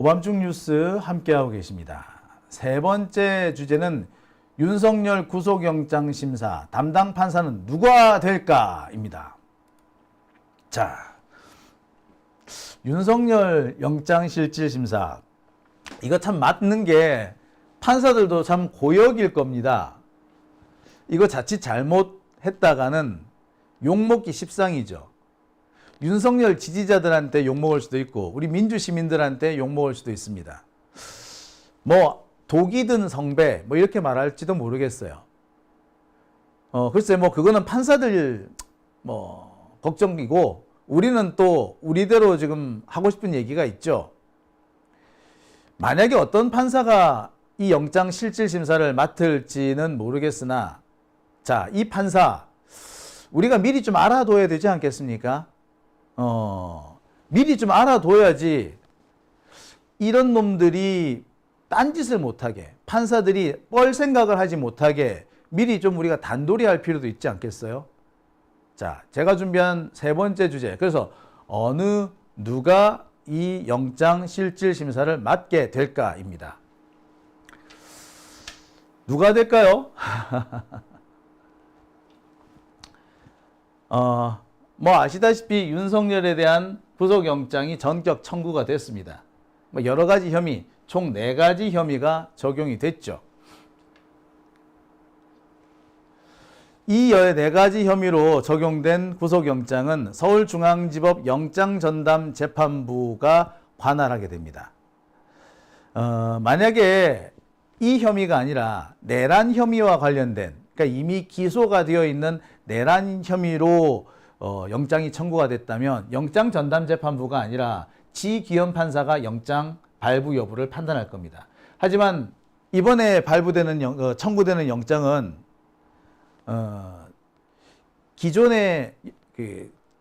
오밤중 뉴스 함께하고 계십니다. 세 번째 주제는 윤석열 구속영장 심사 담당 판사는 누가 될까입니다. 자, 윤석열 영장실질심사 이거 참 맞는 게 판사들도 참 고역일 겁니다. 이거 자칫 잘못했다가는 욕먹기 십상이죠. 윤석열 지지자들한테 욕먹을 수도 있고 우리 민주시민들한테 욕먹을 수도 있습니다. 뭐 독이든 성배 뭐 이렇게 말할지도 모르겠어요. 글쎄 뭐 그거는 판사들 뭐 걱정이고 우리는 또 우리대로 지금 하고 싶은 얘기가 있죠. 만약에 어떤 판사가 이 영장 실질 심사를 맡을지는 모르겠으나 자, 이 판사 우리가 미리 좀 알아둬야 되지 않겠습니까? 미리 좀 알아둬야지 이런 놈들이 딴짓을 못하게 판사들이 뻘 생각을 하지 못하게 미리 좀 우리가 단도리 할 필요도 있지 않겠어요? 자, 제가 준비한 세 번째 주제. 그래서 누가 이 영장 실질 심사를 맡게 될까입니다. 누가 될까요? 뭐 아시다시피 윤석열에 대한 구속영장이 전격 청구가 됐습니다. 뭐 여러 가지 혐의, 총 4가지 혐의가 적용이 됐죠. 이 4가지 혐의로 적용된 구속영장은 서울중앙지법 영장전담재판부가 관할하게 됩니다. 만약에 이 혐의가 아니라 내란 혐의와 관련된, 그러니까 이미 기소가 되어 있는 내란 혐의로 영장이 청구가 됐다면 영장전담재판부가 아니라 지기현 판사가 영장 발부 여부를 판단할 겁니다. 하지만 이번에 발부되는 청구되는 영장은 기존에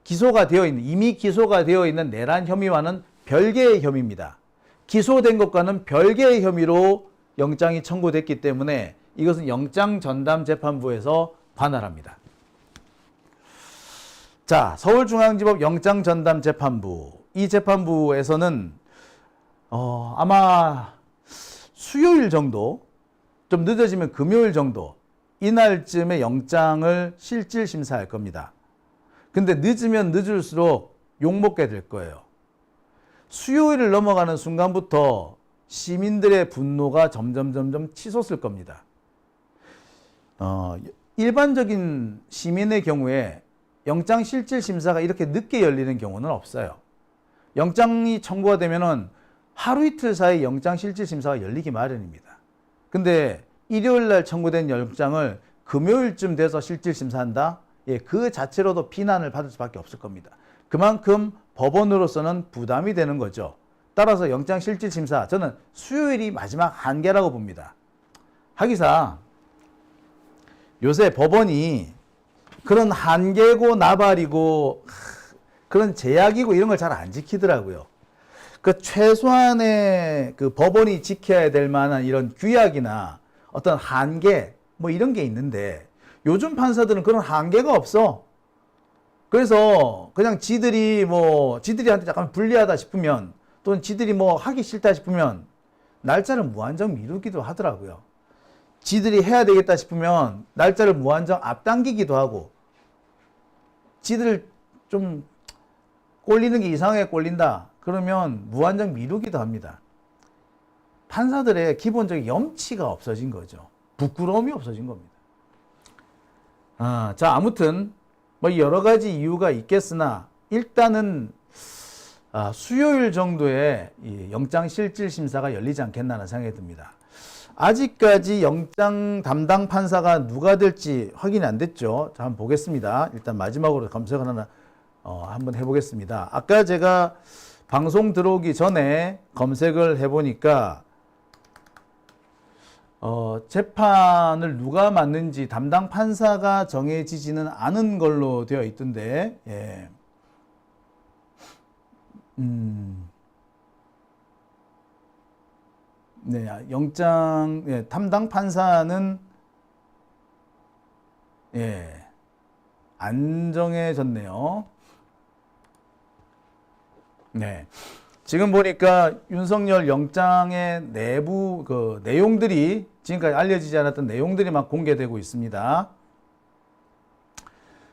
기소가 되어 있는 이미 기소가 되어 있는 내란 혐의와는 별개의 혐의입니다. 기소된 것과는 별개의 혐의로 영장이 청구됐기 때문에 이것은 영장전담재판부에서 관할합니다. 자, 서울중앙지법 영장전담재판부 이 재판부에서는 아마 수요일 정도 좀 늦어지면 금요일 정도 이날쯤에 영장을 실질 심사할 겁니다. 근데 늦으면 늦을수록 욕먹게 될 거예요. 수요일을 넘어가는 순간부터 시민들의 분노가 점점 치솟을 겁니다. 일반적인 시민의 경우에 영장 실질 심사가 이렇게 늦게 열리는 경우는 없어요. 영장이 청구가 되면은 하루 이틀 사이 영장 실질 심사가 열리기 마련입니다. 근데 일요일 날 청구된 영장을 금요일쯤 돼서 실질 심사한다? 예, 그 자체로도 비난을 받을 수밖에 없을 겁니다. 그만큼 법원으로서는 부담이 되는 거죠. 따라서 영장 실질 심사 저는 수요일이 마지막 한계라고 봅니다. 하기사 요새 법원이 그런 한계고 나발이고 그런 제약이고 이런 걸 잘 안 지키더라고요. 그 최소한의 그 법원이 지켜야 될 만한 이런 규약이나 어떤 한계 뭐 이런 게 있는데 요즘 판사들은 그런 한계가 없어. 그래서 그냥 지들이한테 잠깐 불리하다 싶으면 또는 지들이 뭐 하기 싫다 싶으면 날짜를 무한정 미루기도 하더라고요. 지들이 해야 되겠다 싶으면 날짜를 무한정 앞당기기도 하고 지들 좀 꼴리는 게 이상하게 꼴린다. 그러면 무한정 미루기도 합니다. 판사들의 기본적인 염치가 없어진 거죠. 부끄러움이 없어진 겁니다. 자, 아무튼 뭐 여러 가지 이유가 있겠으나 일단은 수요일 정도에 이 영장 실질 심사가 열리지 않겠나는 생각이 듭니다. 아직까지 영장 담당 판사가 누가 될지 확인이 안 됐죠. 자, 한번 보겠습니다. 일단 마지막으로 검색을 하나 한번 해보겠습니다. 아까 제가 방송 들어오기 전에 검색을 해보니까 재판을 누가 맡는지 담당 판사가 정해지지는 않은 걸로 되어 있던데, 예. 네, 영장, 예, 담당 판사는, 예, 안 정해졌네요. 네. 지금 보니까 윤석열 영장의 내부 그 내용들이 지금까지 알려지지 않았던 내용들이 막 공개되고 있습니다.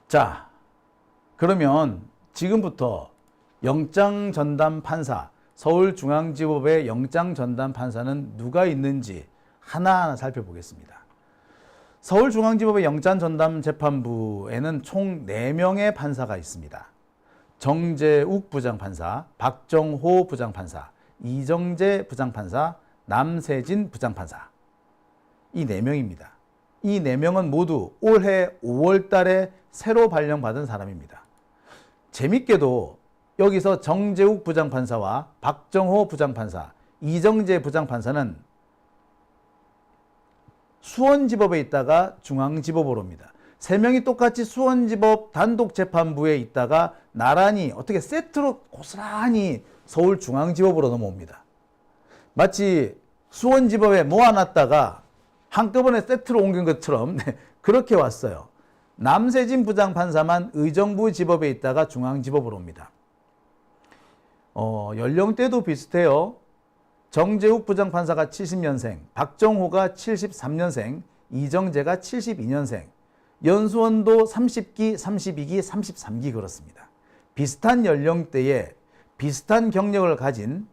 자, 그러면 지금부터 영장 전담 판사, 서울중앙지법의 영장 전담 판사는 누가 있는지 하나하나 살펴보겠습니다. 서울중앙지법의 영장 전담 재판부에는 총 4명의 판사가 있습니다. 정재욱 부장판사, 박정호 부장판사, 이정재 부장판사, 남세진 부장판사. 이 4명입니다. 이 4명은 모두 올해 5월 달에 새로 발령받은 사람입니다. 재밌게도 여기서 정재욱 부장판사와 박정호 부장판사, 이정재 부장판사는 수원지법에 있다가 중앙지법으로 옵니다. 3명이 똑같이 수원지법 단독재판부에 있다가 나란히 어떻게 세트로 고스란히 서울중앙지법으로 넘어옵니다. 마치 수원지법에 모아놨다가 한꺼번에 세트로 옮긴 것처럼 그렇게 왔어요. 남세진 부장판사만 의정부지법에 있다가 중앙지법으로 옵니다. 연령대도 비슷해요. 정재욱 부장판사가 70년생, 박정호가 73년생, 이정재가 72년생, 연수원도 30기, 32기, 33기 그렇습니다. 비슷한 연령대에 비슷한 경력을 가진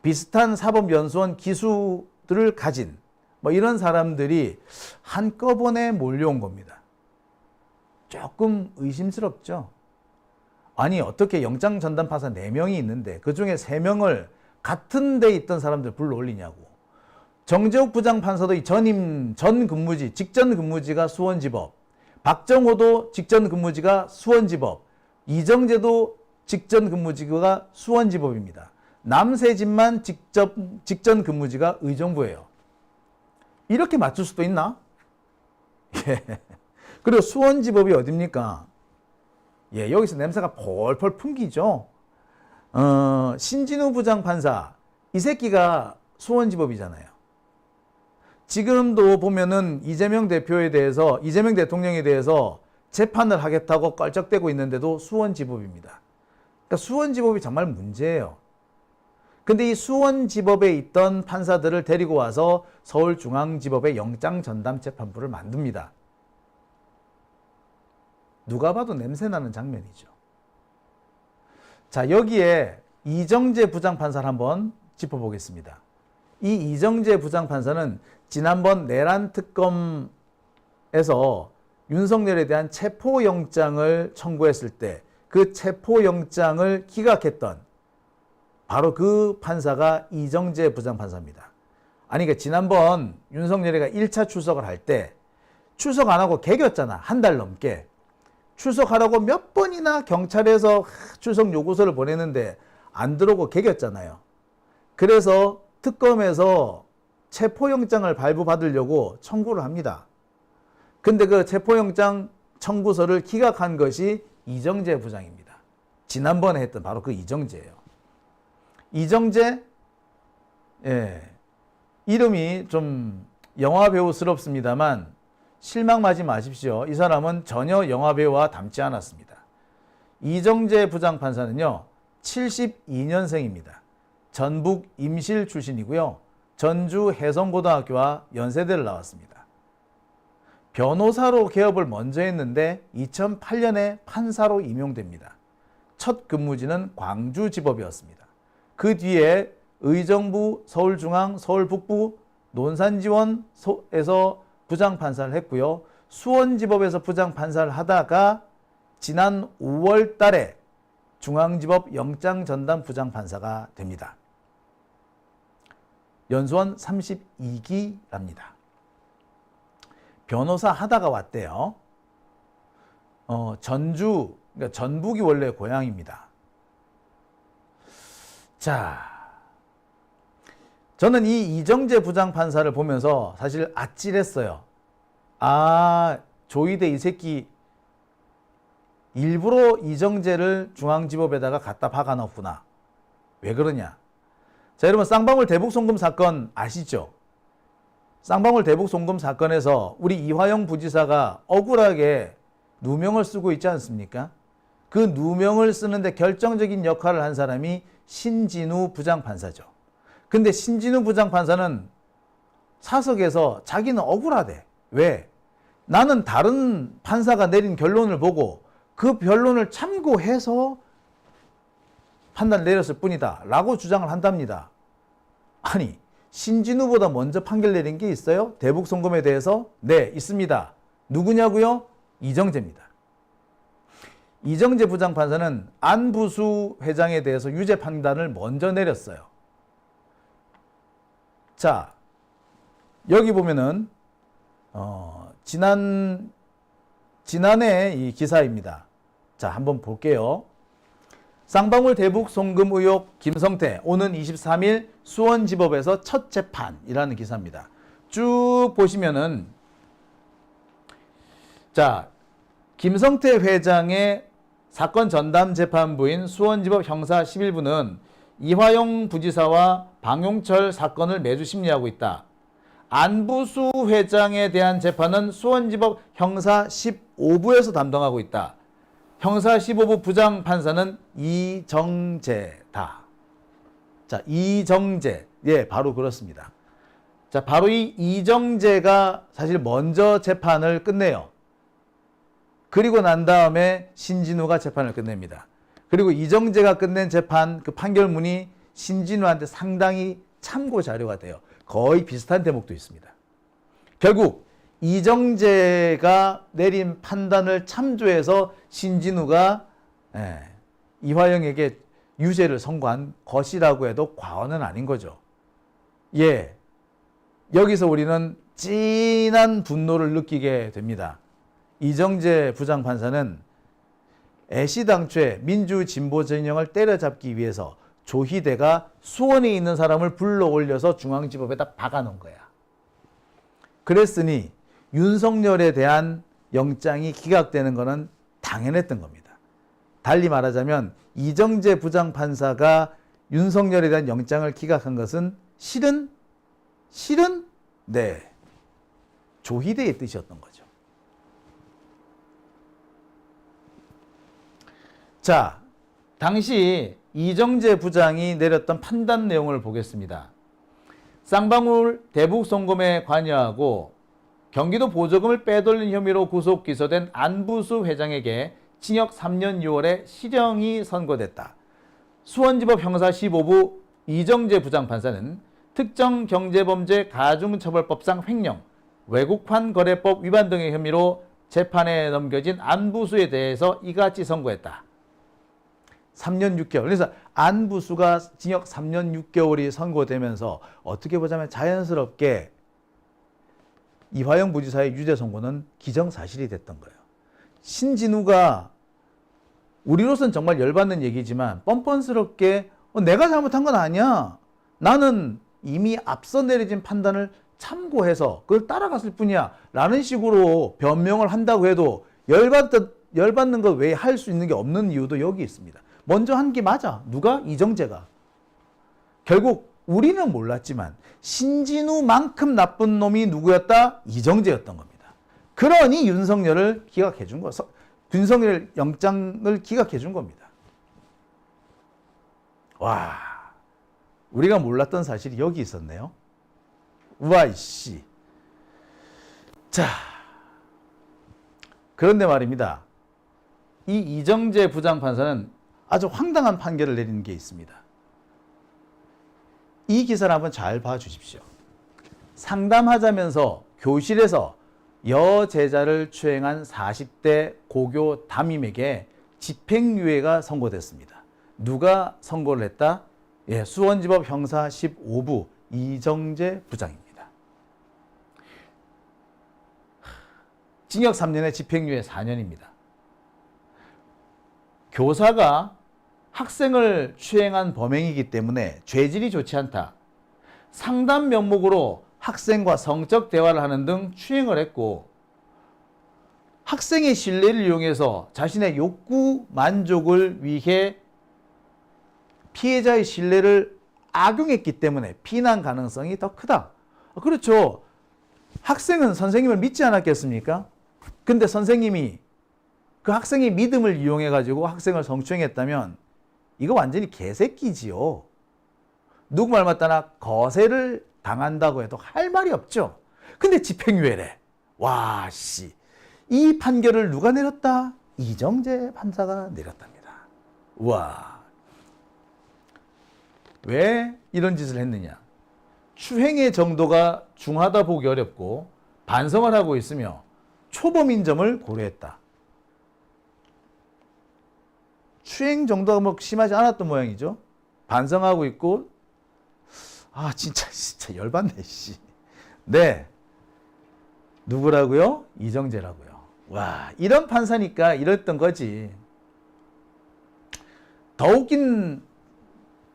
비슷한 사법연수원 기수들을 가진 뭐 이런 사람들이 한꺼번에 몰려온 겁니다. 조금 의심스럽죠. 아니 어떻게 영장 전담 판사 4명이 있는데 그중에 3명을 같은 데 있던 사람들 불러올리냐고. 정재욱 부장판사도 전임 전 근무지 직전 근무지가 수원지법, 박정호도 직전 근무지가 수원지법, 이정재도 직전 근무지가 수원지법입니다. 남세진만 직전 근무지가 의정부예요. 이렇게 맞출 수도 있나? 예. 그리고 수원지법이 어딥니까? 예, 여기서 냄새가 폴폴 풍기죠. 신진우 부장판사, 이 새끼가 수원지법이잖아요. 지금도 보면은 이재명 대통령에 대해서 재판을 하겠다고 껄쩍대고 있는데도 수원지법입니다. 그러니까 수원지법이 정말 문제예요. 근데 이 수원지법에 있던 판사들을 데리고 와서 서울중앙지법의 영장전담재판부를 만듭니다. 누가 봐도 냄새나는 장면이죠. 자, 여기에 이정재 부장판사를 한번 짚어보겠습니다. 이 이정재 부장판사는 지난번 내란 특검에서 윤석열에 대한 체포영장을 청구했을 때 그 체포영장을 기각했던 바로 그 판사가 이정재 부장판사입니다. 아니, 그러니까 지난번 윤석열이가 1차 출석을 할 때 출석 안 하고 개겼잖아. 한 달 넘게. 출석하라고 몇 번이나 경찰에서 출석 요구서를 보냈는데 안 들어오고 개겼잖아요. 그래서 특검에서 체포영장을 발부받으려고 청구를 합니다. 근데 그 체포영장 청구서를 기각한 것이 이정재 부장입니다. 지난번에 했던 바로 그 이정재예요. 이정재, 예, 이름이 좀 영화배우스럽습니다만 실망하지 마십시오. 이 사람은 전혀 영화배우와 닮지 않았습니다. 이정재 부장판사는요, 72년생입니다. 전북 임실 출신이고요. 전주 해성고등학교와 연세대를 나왔습니다. 변호사로 개업을 먼저 했는데 2008년에 판사로 임용됩니다. 첫 근무지는 광주지법이었습니다. 그 뒤에 의정부, 서울중앙, 서울북부, 논산지원에서 부장판사를 했고요. 수원지법에서 부장판사를 하다가 지난 5월 달에 중앙지법 영장전담 부장판사가 됩니다. 연수원 32기랍니다. 변호사 하다가 왔대요. 전주, 그러니까 전북이 원래 고향입니다. 자, 저는 이 이정재 부장판사를 보면서 사실 아찔했어요. 아, 조이대 이 새끼 일부러 이정재를 중앙지법에다가 갖다 박아놨구나. 왜 그러냐? 자, 여러분 쌍방울 대북송금 사건 아시죠? 쌍방울 대북송금 사건에서 우리 이화영 부지사가 억울하게 누명을 쓰고 있지 않습니까? 그 누명을 쓰는데 결정적인 역할을 한 사람이 신진우 부장판사죠. 근데 신진우 부장판사는 사석에서 자기는 억울하대. 왜? 나는 다른 판사가 내린 결론을 보고 그 결론을 참고해서 판단을 내렸을 뿐이다 라고 주장을 한답니다. 아니, 신진우보다 먼저 판결 내린 게 있어요? 대북송금에 대해서? 네, 있습니다. 누구냐고요? 이정재입니다. 이정재 부장판사는 안부수 회장에 대해서 유죄 판단을 먼저 내렸어요. 자, 여기 보면은 지난해 이 기사입니다. 자, 한번 볼게요. 쌍방울 대북 송금 의혹 김성태 오는 23일 수원지법에서 첫 재판이라는 기사입니다. 쭉 보시면은 자, 김성태 회장의 사건 전담 재판부인 수원지법 형사 11부는 이화영 부지사와 방용철 사건을 매주 심리하고 있다. 안부수 회장에 대한 재판은 수원지법 형사 15부에서 담당하고 있다. 형사 15부 부장판사는 이정재다. 자, 이정재. 예, 바로 그렇습니다. 자, 바로 이 이정재가 사실 먼저 재판을 끝내요. 그리고 난 다음에 신진우가 재판을 끝냅니다. 그리고 이정재가 끝낸 재판 그 판결문이 신진우한테 상당히 참고 자료가 돼요. 거의 비슷한 대목도 있습니다. 결국 이정재가 내린 판단을 참조해서 신진우가 이화영에게 유죄를 선고한 것이라고 해도 과언은 아닌 거죠. 예, 여기서 우리는 진한 분노를 느끼게 됩니다. 이정재 부장판사는 애시당초에 민주진보진영을 때려잡기 위해서 조희대가 수원에 있는 사람을 불러올려서 중앙지법에다 박아놓은 거야. 그랬으니 윤석열에 대한 영장이 기각되는 것은 당연했던 겁니다. 달리 말하자면 이정재 부장판사가 윤석열에 대한 영장을 기각한 것은 실은 네, 조희대의 뜻이었던 거죠. 자, 당시 이정재 부장이 내렸던 판단 내용을 보겠습니다. 쌍방울 대북송금에 관여하고 경기도 보조금을 빼돌린 혐의로 구속 기소된 안부수 회장에게 징역 3년 6월에 실형이 선고됐다. 수원지법 형사 15부 이정재 부장판사는 특정경제범죄 가중처벌법상 횡령, 외국환 거래법 위반 등의 혐의로 재판에 넘겨진 안부수에 대해서 이같이 선고했다. 3년 6개월. 그래서 안부수가 징역 3년 6개월이 선고되면서 어떻게 보자면 자연스럽게 이화영 부지사의 유죄 선고는 기정사실이 됐던 거예요. 신진우가 우리로서는 정말 열받는 얘기지만 뻔뻔스럽게 내가 잘못한 건 아니야. 나는 이미 앞서 내려진 판단을 참고해서 그걸 따라갔을 뿐이야. 라는 식으로 변명을 한다고 해도 열받는 것 외에 할 수 있는 게 없는 이유도 여기 있습니다. 먼저 한 게 맞아. 누가? 이정재가. 결국 우리는 몰랐지만 신진우만큼 나쁜 놈이 누구였다? 이정재였던 겁니다. 그러니 윤석열을 기각해 준 거, 윤석열 영장을 기각해 준 겁니다. 와, 우리가 몰랐던 사실이 여기 있었네요. 우와이씨. 자, 그런데 말입니다. 이 이정재 부장판사는 아주 황당한 판결을 내리는 게 있습니다. 이 기사를 한번 잘 봐주십시오. 상담하자면서 교실에서 여제자를 추행한 40대 고교 담임에게 집행유예가 선고됐습니다. 누가 선고를 했다? 예, 수원지법 형사 15부 이정재 부장입니다. 징역 3년에 집행유예 4년입니다. 교사가 학생을 추행한 범행이기 때문에 죄질이 좋지 않다. 상담 명목으로 학생과 성적 대화를 하는 등 추행을 했고 학생의 신뢰를 이용해서 자신의 욕구 만족을 위해 피해자의 신뢰를 악용했기 때문에 비난 가능성이 더 크다. 그렇죠. 학생은 선생님을 믿지 않았겠습니까? 근데 선생님이 그 학생의 믿음을 이용해 가지고 학생을 성추행했다면 이거 완전히 개새끼지요. 누구 말 맞다나 거세를 당한다고 해도 할 말이 없죠. 근데 집행유예래. 와, 씨. 이 판결을 누가 내렸다? 이정재 판사가 내렸답니다. 우와. 왜 이런 짓을 했느냐? 추행의 정도가 중하다 보기 어렵고 반성을 하고 있으며 초범인 점을 고려했다. 추행 정도가 뭐 심하지 않았던 모양이죠. 반성하고 있고, 아, 진짜 열받네, 씨. 네. 누구라고요? 이정재라고요. 와, 이런 판사니까 이랬던 거지. 더 웃긴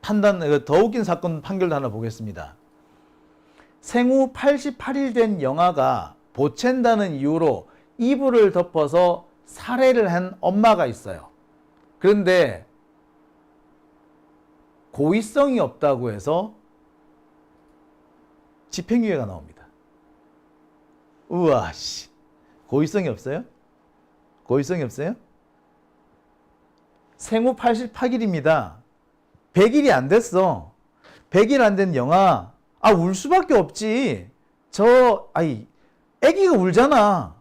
더 웃긴 사건 판결도 하나 보겠습니다. 생후 88일 된 영아가 보챈다는 이유로 이불을 덮어서 살해를 한 엄마가 있어요. 그런데 고의성이 없다고 해서 집행유예가 나옵니다. 우와, 씨. 고의성이 없어요? 고의성이 없어요? 생후 88일입니다. 100일이 안 됐어. 100일 안 된 영아. 아, 울 수밖에 없지. 애기가 울잖아.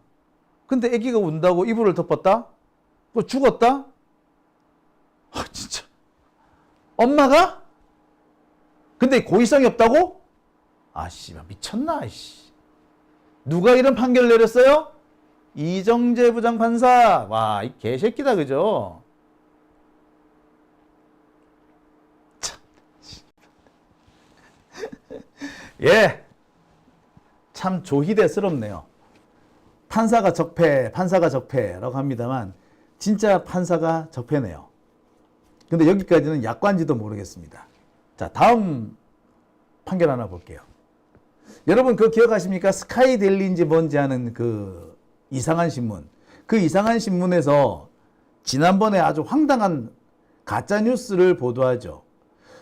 근데 애기가 운다고 이불을 덮었다? 그거 죽었다? 아, 진짜. 엄마가? 근데 고의성이 없다고? 아, 씨발, 미쳤나, 씨. 누가 이런 판결을 내렸어요? 이정재 부장판사. 와, 이 개새끼다, 그죠? 참. 예. 참 조희대스럽네요. 판사가 적폐라고 합니다만, 진짜 판사가 적폐네요. 근데 여기까지는 약관지도 모르겠습니다. 자, 다음 판결 하나 볼게요. 여러분 그거 기억하십니까? 스카이데일리인지 뭔지 하는 그 이상한 신문. 그 이상한 신문에서 지난번에 아주 황당한 가짜 뉴스를 보도하죠.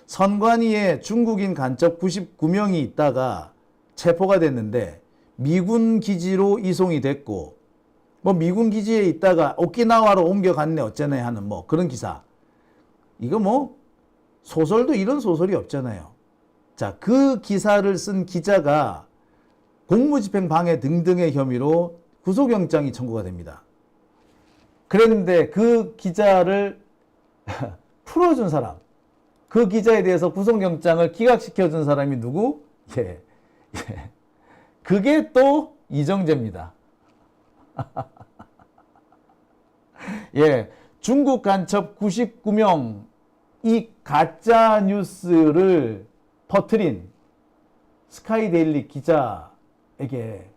선관위에 중국인 간첩 99명이 있다가 체포가 됐는데 미군 기지로 이송이 됐고, 뭐 미군 기지에 있다가 오키나와로 옮겨갔네 어쩌네 하는 뭐 그런 기사. 이거 뭐 소설도 이런 소설이 없잖아요. 자, 그 기사를 쓴 기자가 공무집행 방해 등등의 혐의로 구속영장이 청구가 됩니다. 그런데 그 기자를 풀어준 사람, 그 기자에 대해서 구속영장을 기각시켜준 사람이 누구? 예. 그게 또 이정재입니다. 예. 중국 간첩 99명 이 가짜 뉴스를 퍼뜨린 스카이데일리 기자에게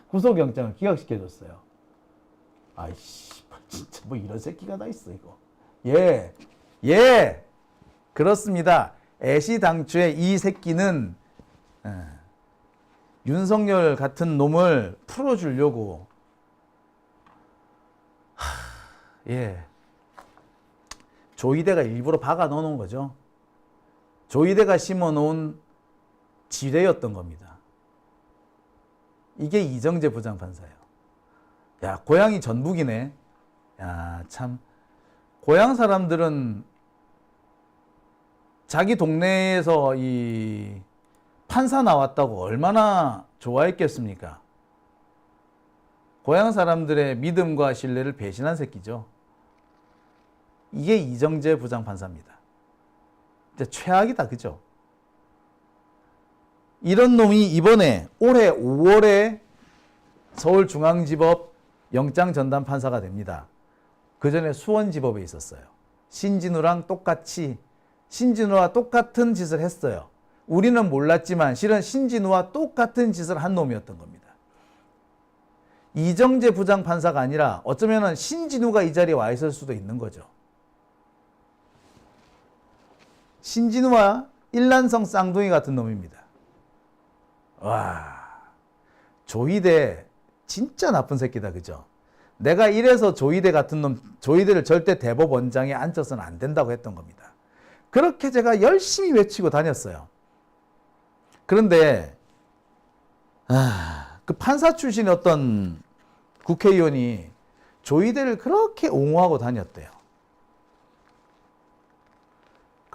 구속영장을 기각시켜줬어요. 아이씨, 진짜 뭐 이런 새끼가 다 있어, 이거. 예, 그렇습니다. 애시당초에 이 새끼는 윤석열 같은 놈을 풀어주려고, 조이대가 일부러 박아 넣어놓은 거죠. 조이대가 심어놓은 지뢰였던 겁니다. 이게 이정재 부장판사예요. 야, 고향이 전북이네. 야, 참. 고향 사람들은 자기 동네에서 이 판사 나왔다고 얼마나 좋아했겠습니까? 고향 사람들의 믿음과 신뢰를 배신한 새끼죠. 이게 이정재 부장판사입니다. 진짜 최악이다, 그죠? 이런 놈이 이번에 올해 5월에 서울중앙지법 영장전담판사가 됩니다. 그 전에 수원지법에 있었어요. 신진우와 똑같은 짓을 했어요. 우리는 몰랐지만 실은 신진우와 똑같은 짓을 한 놈이었던 겁니다. 이정재 부장판사가 아니라 어쩌면 신진우가 이 자리에 와 있을 수도 있는 거죠. 신진우와 일란성 쌍둥이 같은 놈입니다. 와, 조이대 진짜 나쁜 새끼다, 그죠? 내가 이래서 조이대 같은 놈, 조이대를 절대 대법원장에 앉혀서는 안 된다고 했던 겁니다. 그렇게 제가 열심히 외치고 다녔어요. 그런데 그 판사 출신의 어떤 국회의원이 조이대를 그렇게 옹호하고 다녔대요.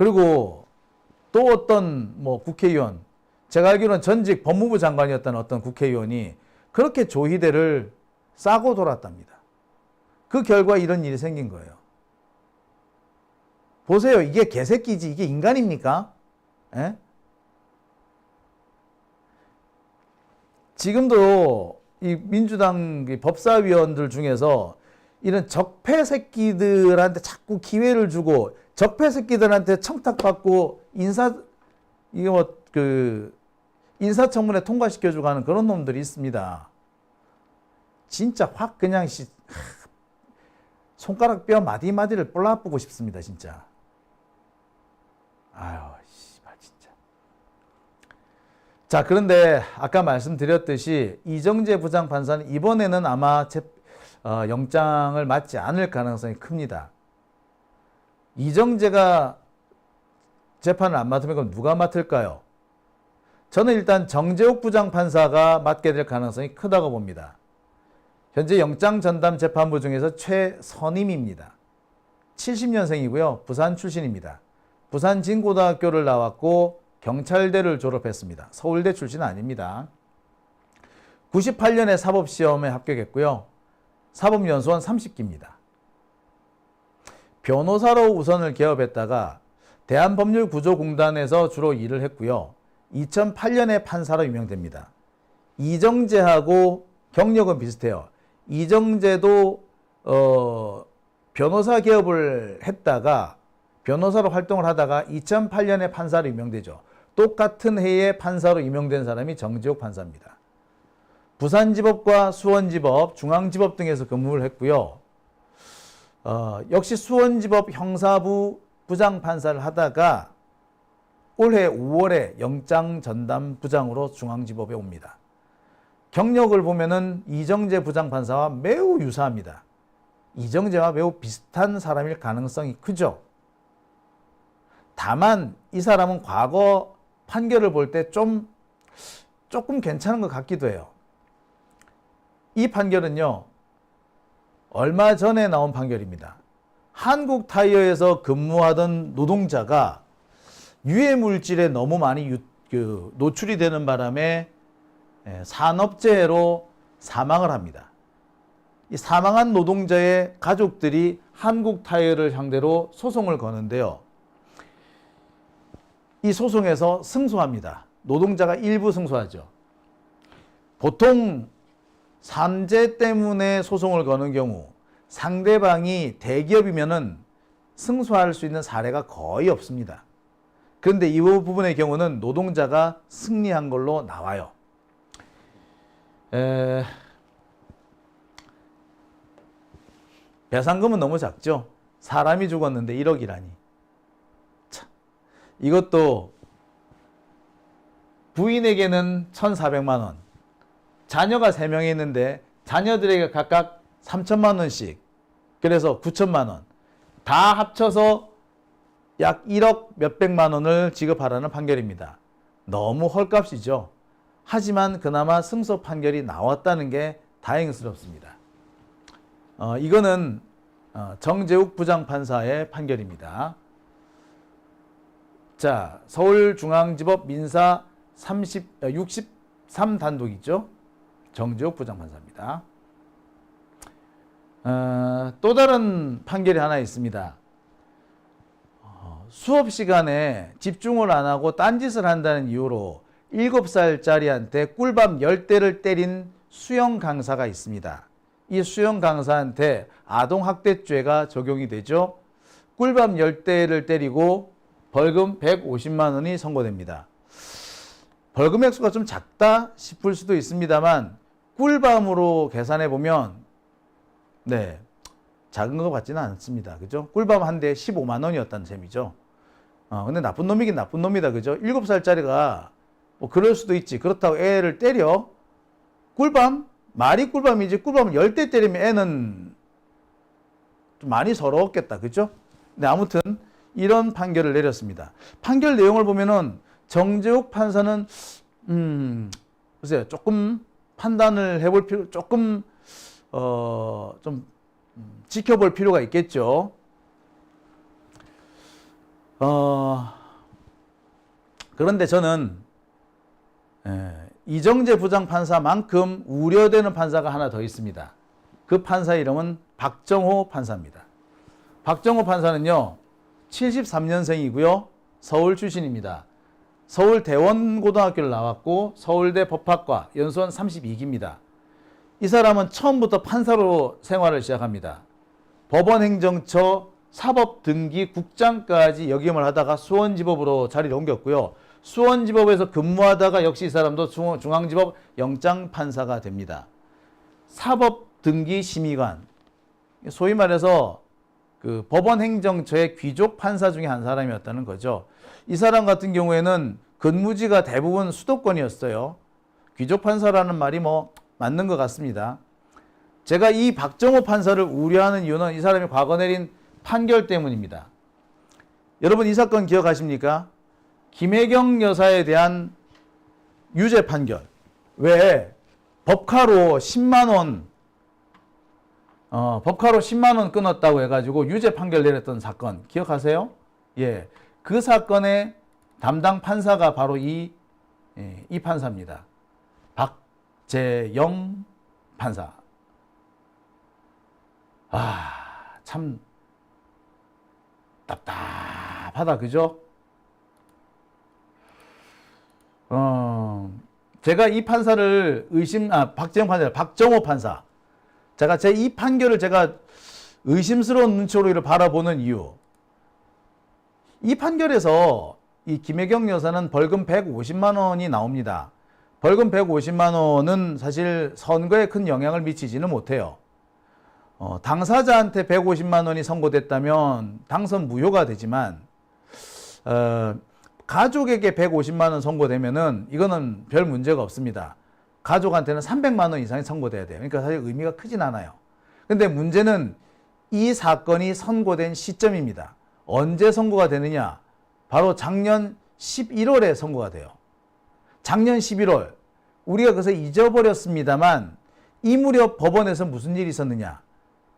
그리고 또 어떤 뭐 국회의원, 제가 알기로는 전직 법무부 장관이었던 어떤 국회의원이 그렇게 조희대를 싸고 돌았답니다. 그 결과 이런 일이 생긴 거예요. 보세요. 이게 개새끼지. 이게 인간입니까? 에? 지금도 이 민주당 법사위원들 중에서 이런 적폐 새끼들한테 자꾸 기회를 주고 적폐 새끼들한테 청탁받고 이게 뭐 인사청문회 통과시켜주고 하는 그런 놈들이 있습니다. 진짜 확 그냥 손가락 뼈 마디마디를 볼라쁘고 싶습니다, 진짜. 아유, 씨발, 진짜. 자, 그런데 아까 말씀드렸듯이 이정재 부장판사는 이번에는 아마 영장을 맞지 않을 가능성이 큽니다. 이정재가 재판을 안 맡으면 그럼 누가 맡을까요? 저는 일단 정재욱 부장판사가 맡게 될 가능성이 크다고 봅니다. 현재 영장전담재판부 중에서 최선임입니다. 70년생이고요. 부산 출신입니다. 부산 진고등학교를 나왔고 경찰대를 졸업했습니다. 서울대 출신 아닙니다. 98년에 사법시험에 합격했고요. 사법연수원 30기입니다. 변호사로 우선을 개업했다가 대한법률구조공단에서 주로 일을 했고요. 2008년에 판사로 유명됩니다. 이정재하고 경력은 비슷해요. 이정재도 변호사 개업을 했다가 변호사로 활동을 하다가 2008년에 판사로 임명되죠. 똑같은 해에 판사로 임명된 사람이 정재욱 판사입니다. 부산지법과 수원지법, 중앙지법 등에서 근무를 했고요. 역시 수원지법 형사부 부장판사를 하다가 올해 5월에 영장전담부장으로 중앙지법에 옵니다. 경력을 보면은 이정재 부장판사와 매우 유사합니다. 이정재와 매우 비슷한 사람일 가능성이 크죠. 다만 이 사람은 과거 판결을 볼 때 조금 괜찮은 것 같기도 해요. 이 판결은요, 얼마 전에 나온 판결입니다. 한국타이어에서 근무하던 노동자가 유해물질에 너무 많이 노출이 되는 바람에 산업재해로 사망을 합니다. 이 사망한 노동자의 가족들이 한국타이어를 상대로 소송을 거는데요. 이 소송에서 승소합니다. 노동자가 일부 승소하죠. 보통 산재 때문에 소송을 거는 경우 상대방이 대기업이면은 승소할 수 있는 사례가 거의 없습니다. 그런데 이 부분의 경우는 노동자가 승리한 걸로 나와요. 배상금은 너무 작죠. 사람이 죽었는데 1억이라니. 참, 이것도 부인에게는 1,400만 원, 자녀가 3명이 있는데 자녀들에게 각각 3천만 원씩, 그래서 9천만 원, 다 합쳐서 약 1억 몇백만 원을 지급하라는 판결입니다. 너무 헐값이죠. 하지만 그나마 승소 판결이 나왔다는 게 다행스럽습니다. 이거는 정재욱 부장판사의 판결입니다. 자, 서울중앙지법 민사 63단독 있죠. 정재욱 부장판사입니다. 또 다른 판결이 하나 있습니다. 수업 시간에 집중을 안 하고 딴짓을 한다는 이유로 7살짜리한테 꿀밤 10대를 때린 수영 강사가 있습니다. 이 수영 강사한테 아동학대죄가 적용이 되죠. 꿀밤 10대를 때리고 벌금 150만 원이 선고됩니다. 벌금 액수가 좀 작다 싶을 수도 있습니다만 꿀밤으로 계산해 보면 작은 거 같지는 않습니다. 그죠? 꿀밤 한 대에 15만 원이었다는 셈이죠. 근데 나쁜 놈이긴 나쁜 놈이다. 그죠? 7살짜리가 뭐 그럴 수도 있지. 그렇다고 애를 때려? 꿀밤? 말이 꿀밤이지. 꿀밤을 10대 때리면 애는 좀 많이 서러웠겠다. 그죠? 근데 아무튼 이런 판결을 내렸습니다. 판결 내용을 보면은 정재욱 판사는 글쎄요, 조금 판단을 해볼 필요, 조금 좀 지켜볼 필요가 있겠죠. 그런데 저는 이정재 부장판사만큼 우려되는 판사가 하나 더 있습니다. 그 판사 이름은 박정호 판사입니다. 박정호 판사는요, 73년생이고요, 서울 출신입니다. 서울 대원고등학교를 나왔고 서울대 법학과 연수원 32기입니다. 이 사람은 처음부터 판사로 생활을 시작합니다. 법원행정처 사법등기국장까지 역임을 하다가 수원지법으로 자리를 옮겼고요. 수원지법에서 근무하다가 역시 이 사람도 중앙지법 영장판사가 됩니다. 사법등기심의관, 소위 말해서 그 법원행정처의 귀족 판사 중에 한 사람이었다는 거죠. 이 사람 같은 경우에는 근무지가 대부분 수도권이었어요. 귀족 판사라는 말이 뭐 맞는 것 같습니다. 제가 이 박정호 판사를 우려하는 이유는 이 사람이 과거 내린 판결 때문입니다. 여러분 이 사건 기억하십니까? 김혜경 여사에 대한 유죄 판결. 왜? 법카로 10만 원 법카로 10만 원 끊었다고 해가지고 유죄 판결 내렸던 사건 기억하세요? 예, 그 사건의 담당 판사가 바로 이 판사입니다. 박재영 판사. 참 답답하다, 그죠? 제가 이 판사를 박재영 판사, 박정호 판사. 제가 이 판결을 제가 의심스러운 눈초로 이를 바라보는 이유. 이 판결에서 이 김혜경 여사는 벌금 150만 원이 나옵니다. 벌금 150만 원은 사실 선거에 큰 영향을 미치지는 못해요. 당사자한테 150만 원이 선고됐다면 당선 무효가 되지만 가족에게 150만 원 선고되면은 이거는 별 문제가 없습니다. 가족한테는 300만 원 이상이 선고돼야 돼요. 그러니까 사실 의미가 크진 않아요. 근데 문제는 이 사건이 선고된 시점입니다. 언제 선고가 되느냐? 바로 작년 11월에 선고가 돼요. 작년 11월. 우리가 그래서 잊어버렸습니다만 이 무렵 법원에서 무슨 일이 있었느냐?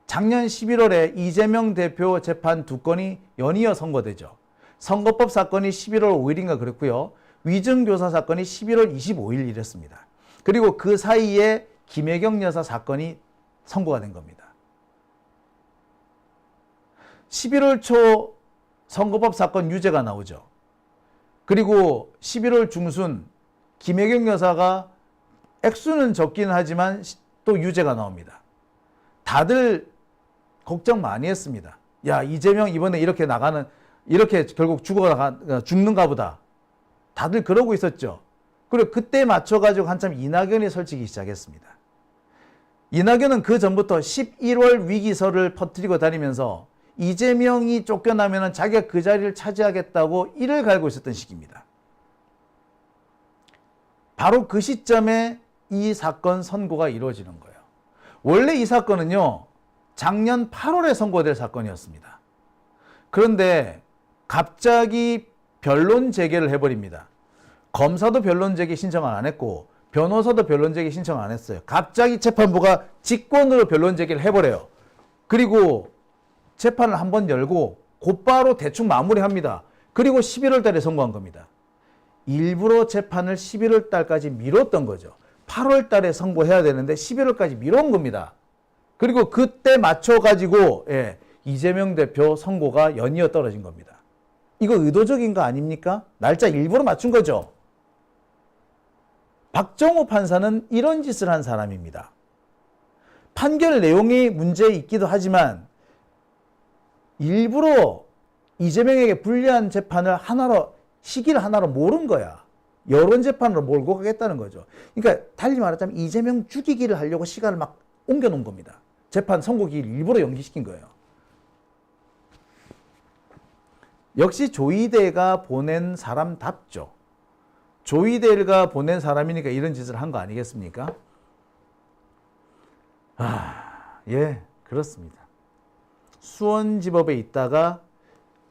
작년 11월에 이재명 대표 재판 2건이 연이어 선고되죠. 선거법 사건이 11월 5일인가 그랬고요. 위증교사 사건이 11월 25일 이랬습니다. 그리고 그 사이에 김혜경 여사 사건이 선고가 된 겁니다. 11월 초 선거법 사건 유죄가 나오죠. 그리고 11월 중순 김혜경 여사가 액수는 적긴 하지만 또 유죄가 나옵니다. 다들 걱정 많이 했습니다. 야, 이재명 이번에 이렇게 결국 죽는가 보다. 다들 그러고 있었죠. 그리고 그때 맞춰가지고 한참 이낙연이 설치기 시작했습니다. 이낙연은 그 전부터 11월 위기설을 퍼뜨리고 다니면서 이재명이 쫓겨나면 자기가 그 자리를 차지하겠다고 이를 갈고 있었던 시기입니다. 바로 그 시점에 이 사건 선고가 이루어지는 거예요. 원래 이 사건은요, 작년 8월에 선고될 사건이었습니다. 그런데 갑자기 변론 재개를 해버립니다. 검사도 변론 재개 신청을 안 했고 변호사도 변론 재개 신청을 안 했어요. 갑자기 재판부가 직권으로 변론 재개를 해버려요. 그리고 재판을 한번 열고 곧바로 대충 마무리합니다. 그리고 11월 달에 선고한 겁니다. 일부러 재판을 11월 달까지 미뤘던 거죠. 8월 달에 선고해야 되는데 11월까지 미뤄온 겁니다. 그리고 그때 맞춰가지고 이재명 대표 선고가 연이어 떨어진 겁니다. 이거 의도적인 거 아닙니까? 날짜 일부러 맞춘 거죠. 박정호 판사는 이런 짓을 한 사람입니다. 판결 내용이 문제 있기도 하지만 일부러 이재명에게 불리한 재판을 시기를 하나로 모른 거야. 여론 재판으로 몰고 가겠다는 거죠. 그러니까 달리 말하자면 이재명 죽이기를 하려고 시간을 막 옮겨놓은 겁니다. 재판 선고기를 일부러 연기시킨 거예요. 역시 조이대가 보낸 사람답죠. 조이대가 보낸 사람이니까 이런 짓을 한 거 아니겠습니까? 예, 그렇습니다. 수원지법에 있다가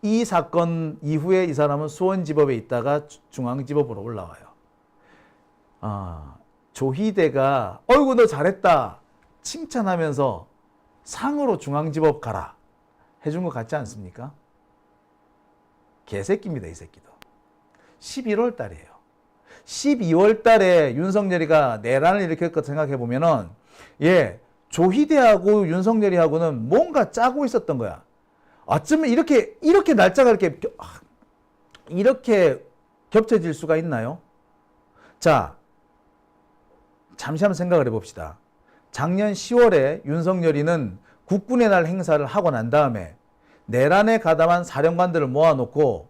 이 사건 이후에 이 사람은 수원지법에 있다가 중앙지법으로 올라와요. 조희대가 어이구 너 잘했다 칭찬하면서 상으로 중앙지법 가라 해준 것 같지 않습니까? 개새끼입니다, 이 새끼도. 11월 달이에요. 12월 달에 윤석열이가 내란을 일으켰을 것 생각해 보면은, 예, 조희대하고 윤석열이하고는 뭔가 짜고 있었던 거야. 어쩌면 이렇게 날짜가 이렇게 겹쳐질 수가 있나요? 자, 잠시 한번 생각을 해봅시다. 작년 10월에 윤석열이는 국군의 날 행사를 하고 난 다음에 내란에 가담한 사령관들을 모아놓고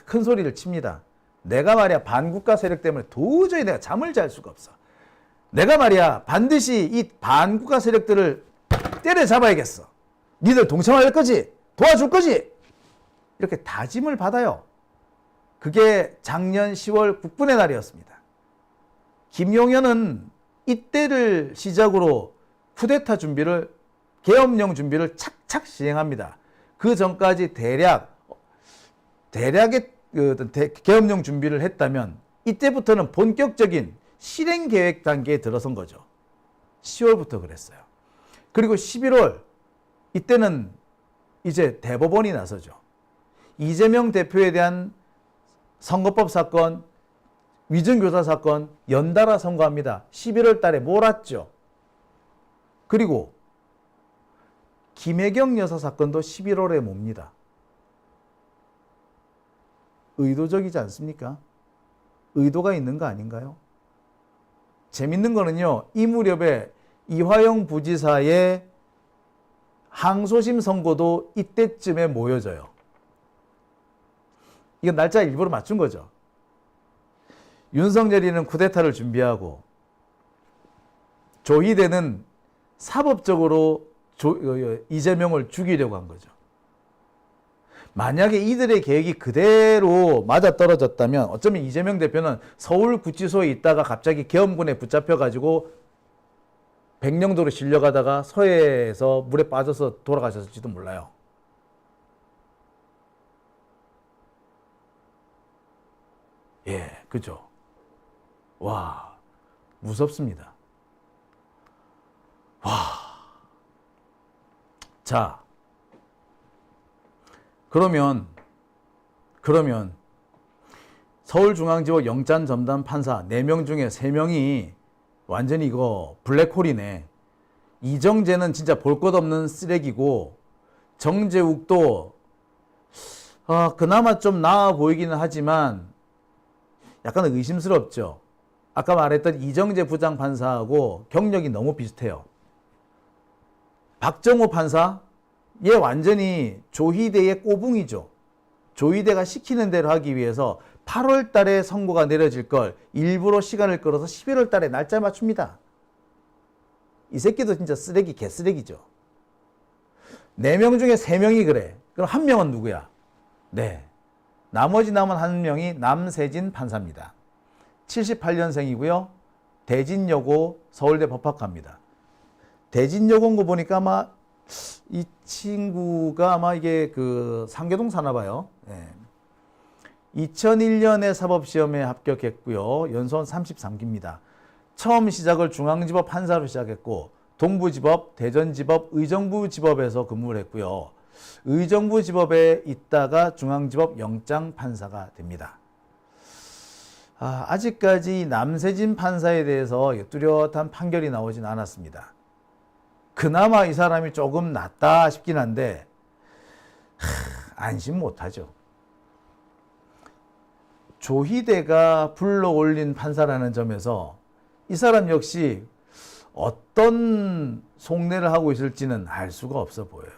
큰 소리를 칩니다. 내가 말이야 반국가 세력 때문에 도저히 내가 잠을 잘 수가 없어. 내가 말이야 반드시 이 반국가 세력들을 때려잡아야겠어. 니들 동참할 거지? 도와줄 거지? 이렇게 다짐을 받아요. 그게 작년 10월 국군의 날이었습니다. 김용현은 이때를 시작으로 쿠데타 준비를, 계엄령 준비를 착착 시행합니다. 그 전까지 대략의 계엄령 준비를 했다면 이때부터는 본격적인 실행 계획 단계에 들어선 거죠. 10월부터 그랬어요. 그리고 11월, 이때는 이제 대법원이 나서죠. 이재명 대표에 대한 선거법 사건, 위증교사 사건 연달아 선고합니다. 11월 달에 몰았죠. 그리고 김혜경 여사 사건도 11월에 몹니다. 의도적이지 않습니까? 의도가 있는 거 아닌가요? 재밌는 거는요, 이 무렵에 이화영 부지사의 항소심 선고도 이때쯤에 모여져요. 이건 날짜 일부러 맞춘 거죠. 윤석열이는 쿠데타를 준비하고 조희대는 사법적으로 이재명을 죽이려고 한 거죠. 만약에 이들의 계획이 그대로 맞아떨어졌다면 어쩌면 이재명 대표는 서울구치소에 있다가 갑자기 계엄군에 붙잡혀가지고 백령도로 실려가다가 서해에서 물에 빠져서 돌아가셨을지도 몰라요. 예, 그죠. 와, 무섭습니다. 와. 자, 그러면 서울중앙지법 영장 전담 판사 4명 중에 3명이 완전히 이거 블랙홀이네. 이정재는 진짜 볼 것 없는 쓰레기고, 정재욱도 그나마 좀 나아 보이기는 하지만 약간 의심스럽죠. 아까 말했던 이정재 부장판사하고 경력이 너무 비슷해요. 박정호 판사, 얘 완전히 조희대의 꼬붕이죠. 조희대가 시키는 대로 하기 위해서 8월 달에 선고가 내려질 걸 일부러 시간을 끌어서 11월 달에 날짜 맞춥니다. 이 새끼도 진짜 쓰레기, 개쓰레기죠. 4명 중에 3명이 그래. 그럼 1명은 누구야? 네. 나머지 남은 1명이 남세진 판사입니다. 78년생이고요. 대진여고 서울대 법학과입니다. 대진여고인 거 보니까 아마 이 친구가 아마 이게 그 상계동 사나 봐요. 네. 2001년에 사법시험에 합격했고요. 연수원 33기입니다. 처음 시작을 중앙지법 판사로 시작했고 동부지법, 대전지법, 의정부지법에서 근무를 했고요. 의정부지법에 있다가 중앙지법 영장판사가 됩니다. 아직까지 남세진 판사에 대해서 뚜렷한 판결이 나오진 않았습니다. 그나마 이 사람이 조금 낫다 싶긴 한데 안심 못하죠. 조희대가 불러올린 판사라는 점에서 이 사람 역시 어떤 속내를 하고 있을지는 알 수가 없어 보여요.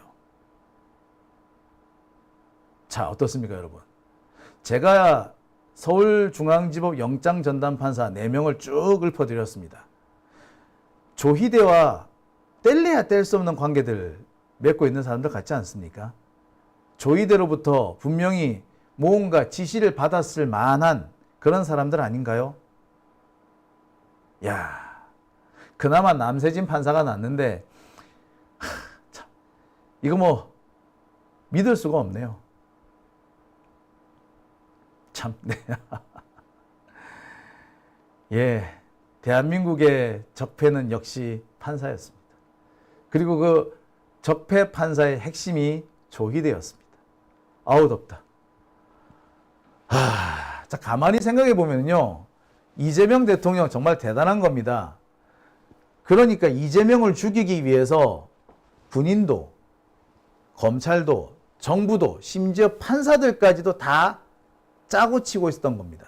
자, 어떻습니까, 여러분? 제가 서울중앙지법 영장전담판사 4명을 쭉 읊어드렸습니다. 조희대와 뗄래야 뗄 수 없는 관계들 맺고 있는 사람들 같지 않습니까? 조희대로부터 분명히 뭔가 지시를 받았을 만한 그런 사람들 아닌가요? 야, 그나마 남세진 판사가 났는데 참, 이거 뭐 믿을 수가 없네요. 참, 네. 예, 대한민국의 적폐는 역시 판사였습니다. 그리고 그 적폐 판사의 핵심이 조희대였습니다. 아우 덥다. 자, 가만히 생각해 보면요. 이재명 대통령 정말 대단한 겁니다. 그러니까 이재명을 죽이기 위해서 군인도, 검찰도, 정부도, 심지어 판사들까지도 다 짜고 치고 있었던 겁니다.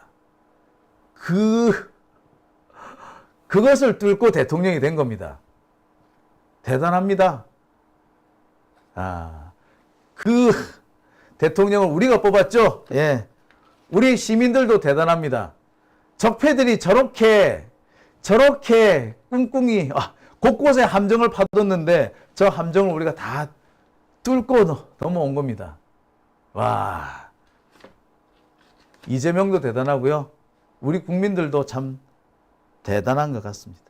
그것을 뚫고 대통령이 된 겁니다. 대단합니다. 그 대통령을 우리가 뽑았죠? 예. 우리 시민들도 대단합니다. 적폐들이 저렇게 꿍꿍이, 곳곳에 함정을 파뒀는데 저 함정을 우리가 다 뚫고 넘어온 겁니다. 와. 이재명도 대단하고요. 우리 국민들도 참 대단한 것 같습니다.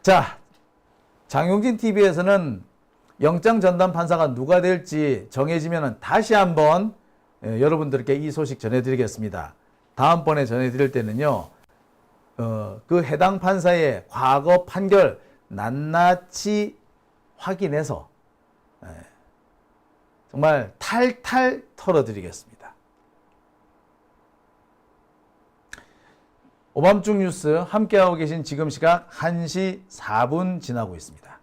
자, 장용진 TV에서는 영장 전담 판사가 누가 될지 정해지면 다시 한번 여러분들께 이 소식 전해드리겠습니다. 다음번에 전해드릴 때는요, 그 해당 판사의 과거 판결 낱낱이 확인해서 정말 탈탈 털어드리겠습니다. 오밤중 뉴스 함께하고 계신 지금 시각 1시 4분 지나고 있습니다.